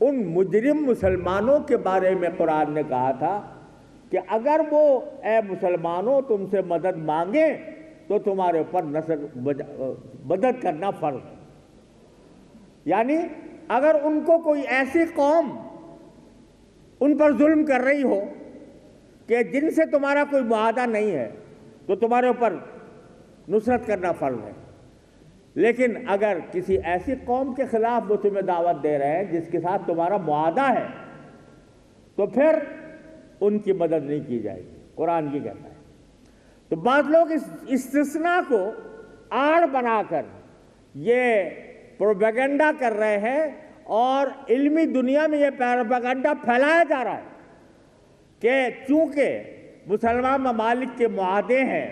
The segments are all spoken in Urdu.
ان مجرم مسلمانوں کے بارے میں قرآن نے کہا تھا کہ اگر وہ اے مسلمانوں تم سے مدد مانگیں تو تمہارے اوپر مدد کرنا فرض ہے. یعنی اگر ان کو کوئی ایسی قوم ان پر ظلم کر رہی ہو کہ جن سے تمہارا کوئی معاہدہ نہیں ہے تو تمہارے اوپر نصرت کرنا فرض ہے. لیکن اگر کسی ایسی قوم کے خلاف وہ تمہیں دعوت دے رہے ہیں جس کے ساتھ تمہارا معاہدہ ہے تو پھر ان کی مدد نہیں کی جائے گی. قرآن یہ کہتا ہے. تو بعض لوگ اس استثناء کو آڑ بنا کر یہ پروپیگنڈا کر رہے ہیں اور علمی دنیا میں یہ پروپیگنڈا پھیلایا جا رہا ہے کہ چونکہ مسلمان ممالک کے معاہدے ہیں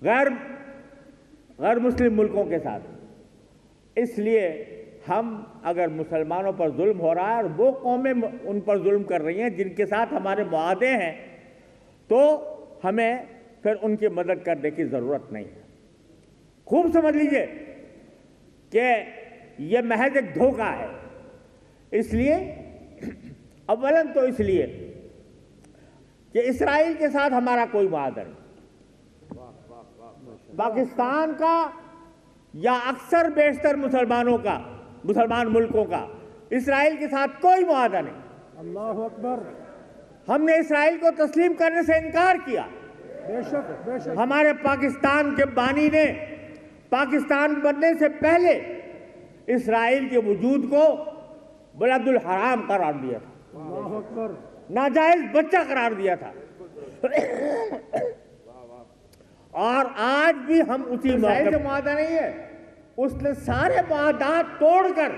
غیر مسلم ملکوں کے ساتھ، اس لیے ہم اگر مسلمانوں پر ظلم ہو رہا ہے اور وہ قومیں ان پر ظلم کر رہی ہیں جن کے ساتھ ہمارے معاہدے ہیں تو ہمیں پھر ان کی مدد کرنے کی ضرورت نہیں ہے. خوب سمجھ لیجئے کہ یہ محض ایک دھوکہ ہے. اس لیے اولاً تو اس لیے کہ اسرائیل کے ساتھ ہمارا کوئی معاہدہ نہیں. پاکستان کا یا اکثر بیشتر مسلمان ملکوں کا اسرائیل کے ساتھ کوئی معاہدہ نہیں. اللہ اکبر. ہم نے اسرائیل کو تسلیم کرنے سے انکار کیا. بے شک بے شک. ہمارے پاکستان کے بانی نے پاکستان بننے سے پہلے اسرائیل کے وجود کو بلد الحرام قرار دیا تھا. اللہ اکبر. ناجائز بچہ قرار دیا تھا. اور آج بھی ہم اسی اسرائیل سے معاہدہ نہیں ہے. اس نے سارے معاہدات توڑ کر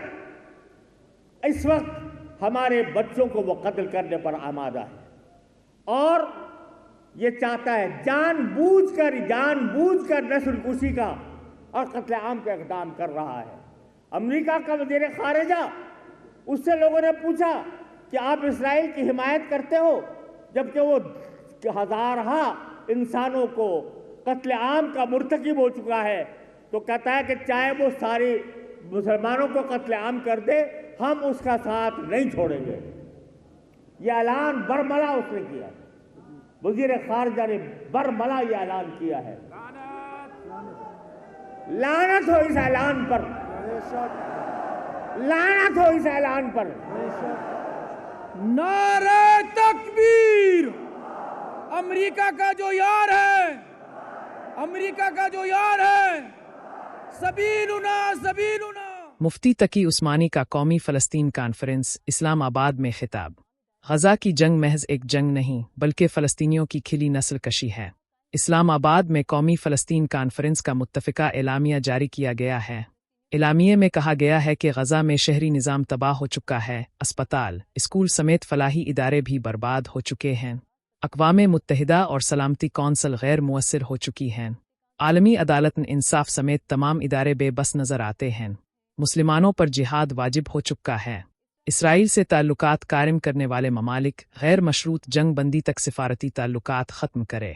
اس وقت ہمارے بچوں کو وہ قتل کرنے پر آمادہ ہے اور یہ چاہتا ہے جان بوجھ کر نسل کشی کا اور قتل عام کا اقدام کر رہا ہے. امریکہ کا وزیر خارجہ، اس سے لوگوں نے پوچھا کہ آپ اسرائیل کی حمایت کرتے ہو جبکہ وہ ہزارہا انسانوں کو قتل عام کا مرتکب ہو چکا ہے، تو کہتا ہے کہ چاہے وہ ساری مسلمانوں کو قتل عام کر دے ہم اس کا ساتھ نہیں چھوڑیں گے. یہ اعلان برملا اس نے کیا. وزیر خارجہ نے برملا یہ اعلان کیا ہے. لعنت ہو اس اعلان پر، لعنت ہو اس اعلان پر. نعرہ تکبیر. امریکہ کا جو یار ہے، امریکہ کا جو یار ہے، سبیلنا سبیلنا. مفتی تقی عثمانی کا قومی فلسطین کانفرنس اسلام آباد میں خطاب. غزہ کی جنگ محض ایک جنگ نہیں بلکہ فلسطینیوں کی کھلی نسل کشی ہے. اسلام آباد میں قومی فلسطین کانفرنس کا متفقہ اعلامیہ جاری کیا گیا ہے. اعلامیے میں کہا گیا ہے کہ غزہ میں شہری نظام تباہ ہو چکا ہے، اسپتال، اسکول سمیت فلاحی ادارے بھی برباد ہو چکے ہیں، اقوام متحدہ اور سلامتی کونسل غیر مؤثر ہو چکی ہیں، عالمی عدالت انصاف سمیت تمام ادارے بے بس نظر آتے ہیں، مسلمانوں پر جہاد واجب ہو چکا ہے، اسرائیل سے تعلقات قائم کرنے والے ممالک غیر مشروط جنگ بندی تک سفارتی تعلقات ختم کرے.